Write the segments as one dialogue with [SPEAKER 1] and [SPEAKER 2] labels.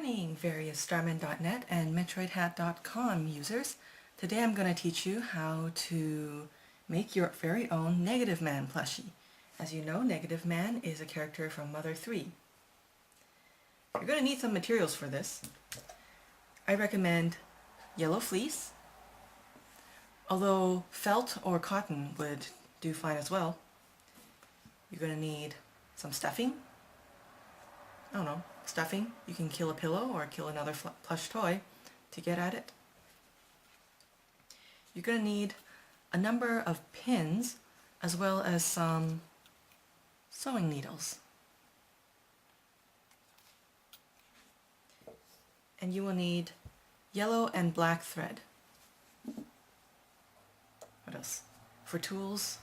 [SPEAKER 1] morning, various Starman.net and MetroidHat.com users. Today I'm going to teach you how to make your very own Negative Man plushie. As you know, Negative Man is a character from Mother 3. You're going to need some materials for this. I recommend yellow fleece, although felt or cotton would do fine as well. You're going to need some stuffing. I don't know, stuffing. You can kill a pillow or kill another plush toy to get at it. You're going to need a number of pins as well as some sewing needles. And you will need yellow and black thread. What else? For tools,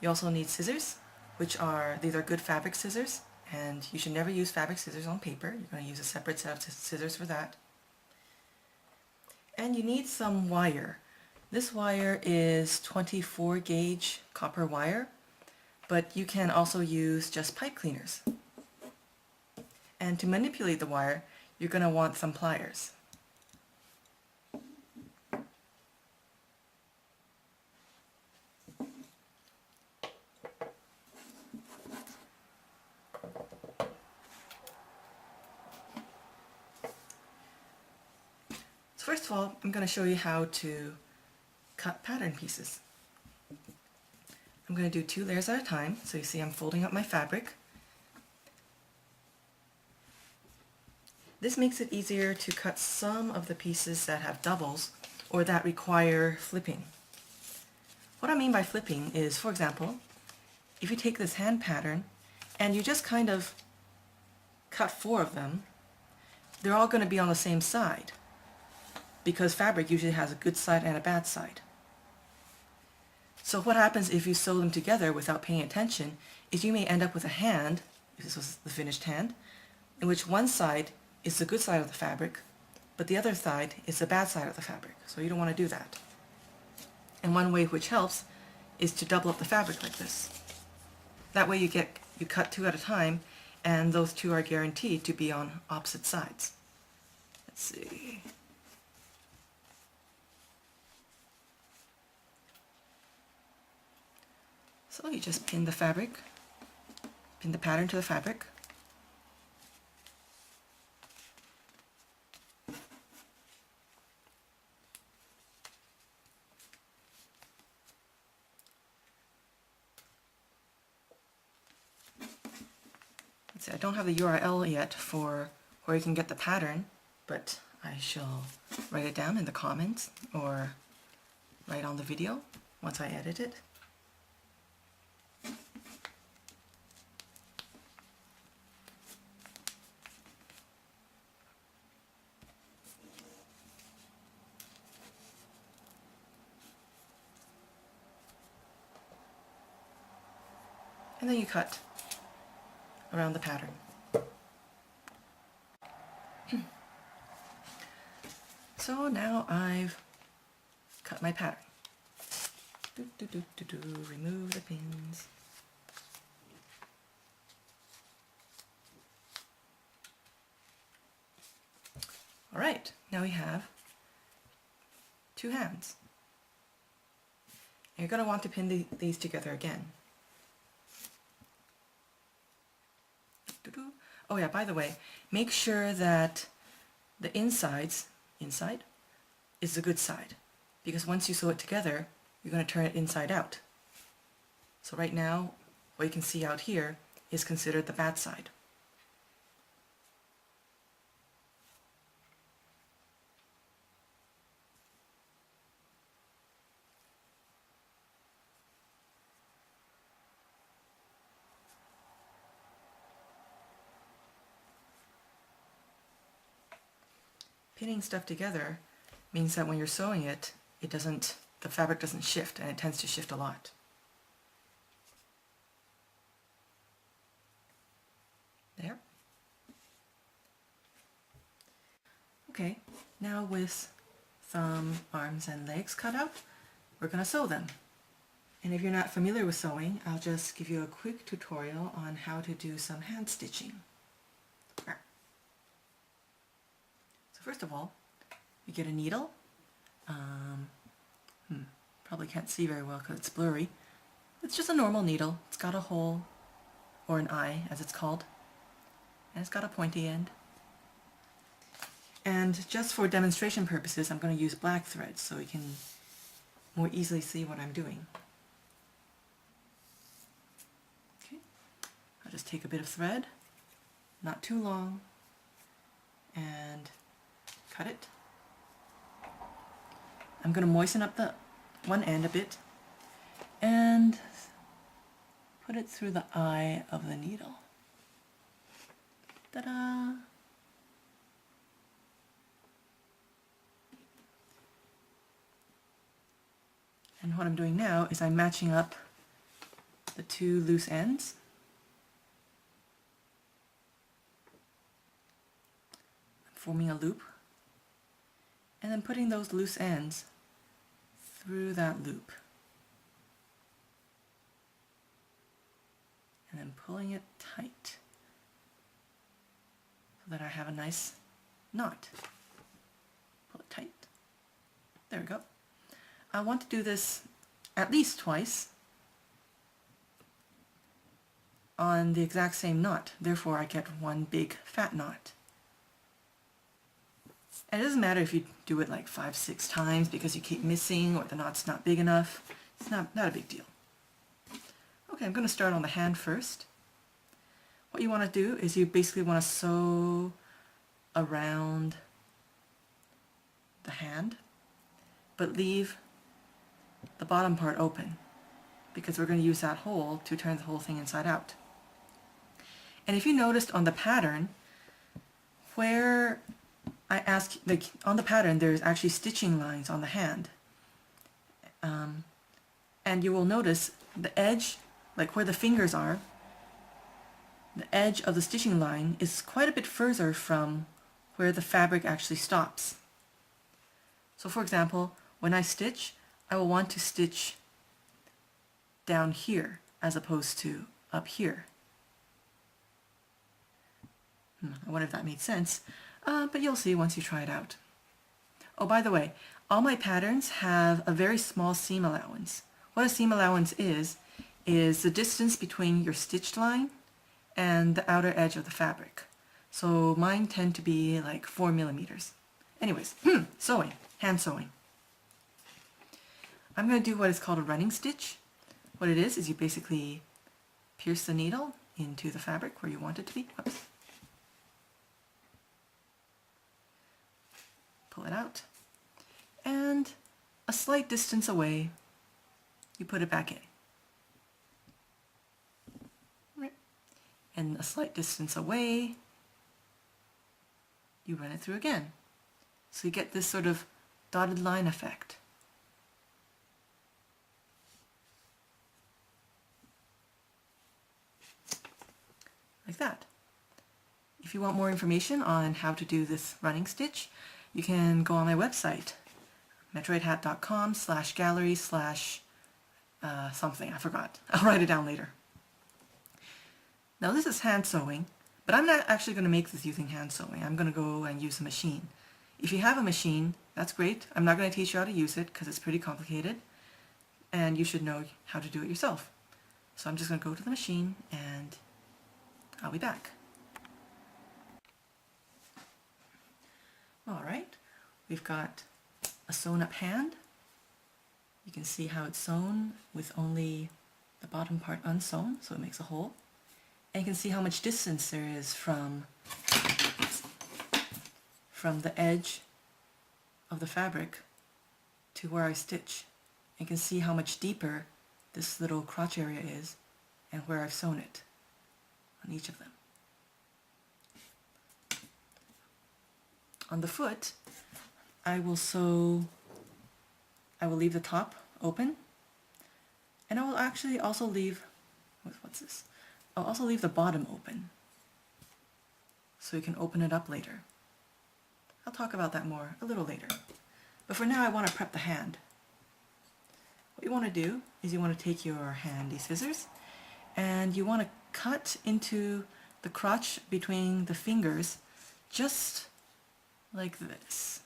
[SPEAKER 1] you also need scissors, these are good fabric scissors, and you should never use fabric scissors on paper. You're going to use a separate set of scissors for that. And you need some wire. This wire is 24 gauge copper wire, but you can also use just pipe cleaners. And to manipulate the wire, you're going to want some pliers. So first of all, I'm going to show you how to cut pattern pieces. I'm going to do 2 layers at a time. So you see I'm folding up my fabric. This makes it easier to cut some of the pieces that have doubles or that require flipping. What I mean by flipping is, for example, if you take this hand pattern and you just kind of cut 4 of them, they're all going to be on the same side, because fabric usually has a good side and a bad side. So what happens if you sew them together without paying attention is you may end up with a hand, if this was the finished hand, in which one side is the good side of the fabric, but the other side is the bad side of the fabric. So you don't want to do that. And one way which helps is to double up the fabric like this. That way you cut 2 at a time, and those 2 are guaranteed to be on opposite sides. Let's see. So you just pin the fabric, pin the pattern to the fabric. Let's see, I don't have the URL yet for where you can get the pattern, but I shall write it down in the comments or write on the video once I edit it. And then you cut around the pattern. So now I've cut my pattern. Remove the pins. Alright, now we have 2 hands. And you're going to want to pin these together again. Oh yeah, by the way, make sure that the inside is the good side, because once you sew it together, you're going to turn it inside out. So right now, what you can see out here is considered the bad side. Pinning stuff together means that when you're sewing it, the fabric doesn't shift, and it tends to shift a lot. There. Okay, now with some arms and legs cut out, we're going to sew them. And if you're not familiar with sewing, I'll just give you a quick tutorial on how to do some hand stitching. So first of all, you get a needle. Probably can't see very well because it's blurry. It's just a normal needle. It's got a hole, or an eye as it's called, and it's got a pointy end. And just for demonstration purposes, I'm going to use black thread so you can more easily see what I'm doing. Okay, I'll just take a bit of thread, not too long, and cut it. I'm going to moisten up the one end a bit and put it through the eye of the needle. Ta-da! And what I'm doing now is I'm matching up the two loose ends. I'm forming a loop and then putting those loose ends through that loop. And then pulling it tight so that I have a nice knot. Pull it tight. There we go. I want to do this at least twice on the exact same knot. Therefore I get one big fat knot. And it doesn't matter if you do it like 5-6 times because you keep missing or the knot's not big enough. It's not a big deal. Okay, I'm going to start on the hand first. What you want to do is you basically want to sew around the hand, but leave the bottom part open because we're going to use that hole to turn the whole thing inside out. And if you noticed on the pattern, where I ask, like on the pattern there's actually stitching lines on the hand, and you will notice the edge, like where the fingers are, the edge of the stitching line is quite a bit further from where the fabric actually stops. So for example, when I stitch, I will want to stitch down here as opposed to up here. I wonder if that made sense, but you'll see once you try it out. Oh, by the way, all my patterns have a very small seam allowance. What a seam allowance is the distance between your stitched line and the outer edge of the fabric. So mine tend to be like 4 millimeters. Anyways, sewing, hand sewing. I'm going to do what is called a running stitch. What it is you basically pierce the needle into the fabric where you want it to be. Oops. Pull it out, and a slight distance away you put it back in. Right. And a slight distance away you run it through again. So you get this sort of dotted line effect. Like that. If you want more information on how to do this running stitch, you can go on my website, metroidhat.com/gallery/something, I forgot. I'll write it down later. Now this is hand sewing, but I'm not actually going to make this using hand sewing. I'm going to go and use a machine. If you have a machine, that's great. I'm not going to teach you how to use it because it's pretty complicated, and you should know how to do it yourself. So I'm just going to go to the machine and I'll be back. Alright, we've got a sewn up hand. You can see how it's sewn with only the bottom part unsewn, so it makes a hole. And you can see how much distance there is from the edge of the fabric to where I stitch. And you can see how much deeper this little crotch area is and where I've sewn it on each of them. On the foot, I will leave the top open, and I will actually also leave, what's this? I'll also leave the bottom open, so you can open it up later. I'll talk about that more a little later. But for now I want to prep the hand. What you want to do is you want to take your handy scissors, and you want to cut into the crotch between the fingers just like this.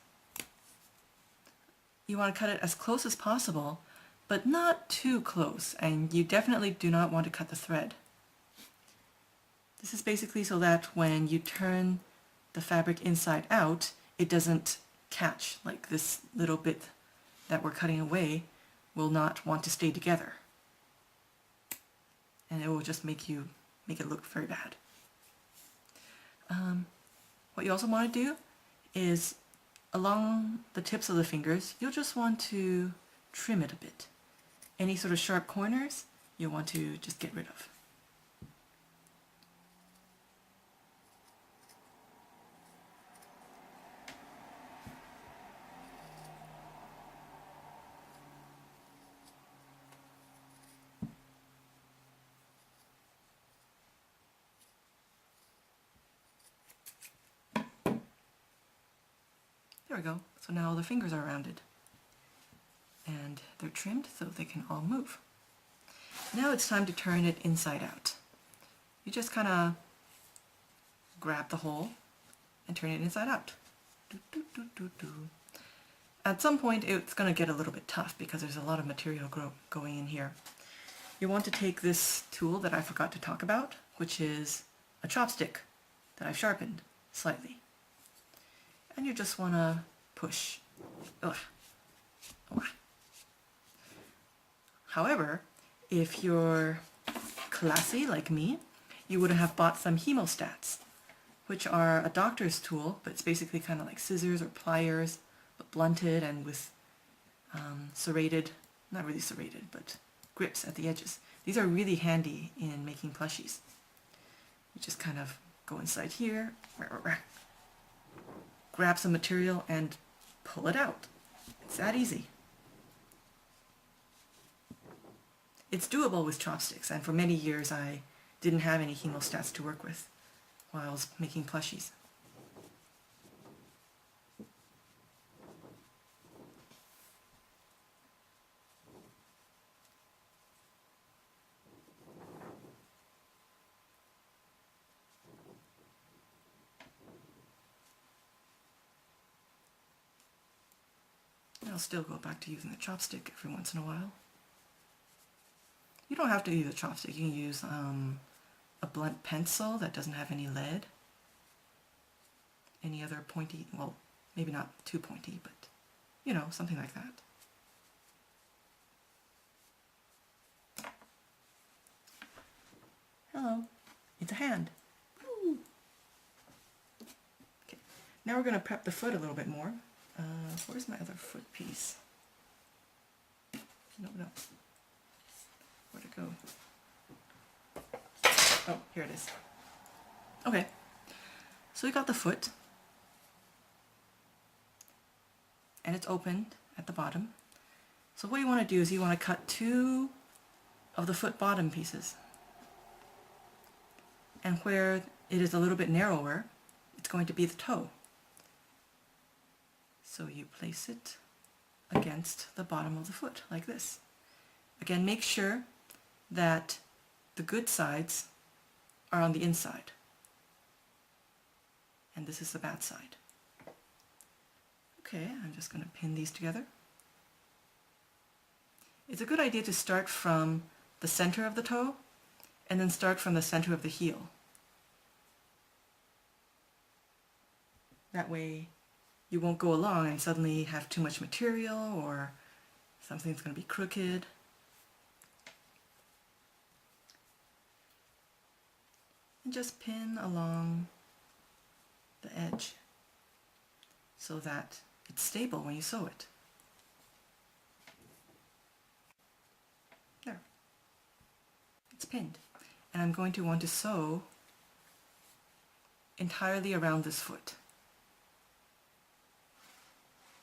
[SPEAKER 1] You want to cut it as close as possible, but not too close, and you definitely do not want to cut the thread. This is basically so that when you turn the fabric inside out, it doesn't catch, like this little bit that we're cutting away will not want to stay together. And it will just make it look very bad. What you also want to do is along the tips of the fingers, you'll just want to trim it a bit. Any sort of sharp corners, you'll want to just get rid of. There we go. So now all the fingers are rounded. And they're trimmed so they can all move. Now it's time to turn it inside out. You just kind of grab the hole and turn it inside out. Do, do, do, do, do. At some point it's going to get a little bit tough because there's a lot of material going in here. You want to take this tool that I forgot to talk about, which is a chopstick that I've sharpened slightly. And you just want to push. Ugh. Ugh. However, if you're classy like me, you would have bought some hemostats, which are a doctor's tool, but it's basically kind of like scissors or pliers, but blunted and with serrated, not really serrated, but grips at the edges. These are really handy in making plushies. You just kind of go inside here, grab some material and pull it out. It's that easy. It's doable with chopsticks, and for many years I didn't have any hemostats to work with while I was making plushies. I'll still go back to using the chopstick every once in a while. You don't have to use a chopstick. You can use a blunt pencil that doesn't have any lead. Any other pointy, well, maybe not too pointy, but you know, something like that. Hello, it's a hand. Woo. Okay, now we're going to prep the foot a little bit more. Where's my other foot piece? No. Where'd it go? Oh, here it is. Okay, so we got the foot, and it's opened at the bottom. So what you want to do is you want to cut 2 of the foot bottom pieces. And where it is a little bit narrower, it's going to be the toe. So you place it against the bottom of the foot, like this. Again, make sure that the good sides are on the inside. And this is the bad side. Okay, I'm just going to pin these together. It's a good idea to start from the center of the toe and then start from the center of the heel. That way you won't go along and suddenly have too much material or something's going to be crooked. And just pin along the edge so that it's stable when you sew it. There. It's pinned. And I'm going to want to sew entirely around this foot.